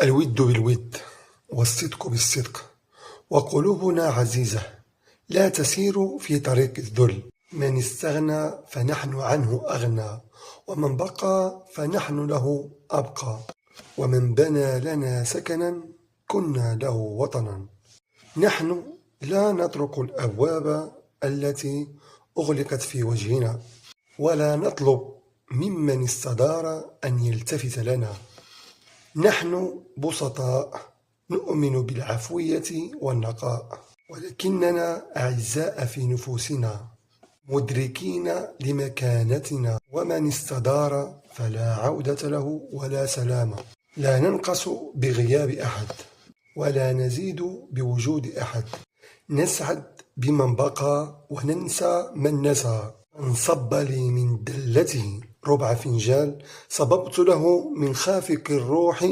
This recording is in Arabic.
الود بالود والصدق بالصدق وقلوبنا عزيزة لا تسير في طريق الذل. من استغنى فنحن عنه أغنى، ومن بقى فنحن له أبقى، ومن بنى لنا سكنا كنا له وطنا. نحن لا نطرق الأبواب التي أغلقت في وجهنا، ولا نطلب ممن استدار أن يلتفت لنا. نحن بسطاء نؤمن بالعفوية والنقاء، ولكننا أعزاء في نفوسنا مدركين لمكانتنا، ومن استدار فلا عودة له ولا سلام. لا ننقص بغياب أحد ولا نزيد بوجود أحد. نسعد بمن بقى وننسى من نسى. من صب لي من دلته ربع فنجال صببت له من خافق الروح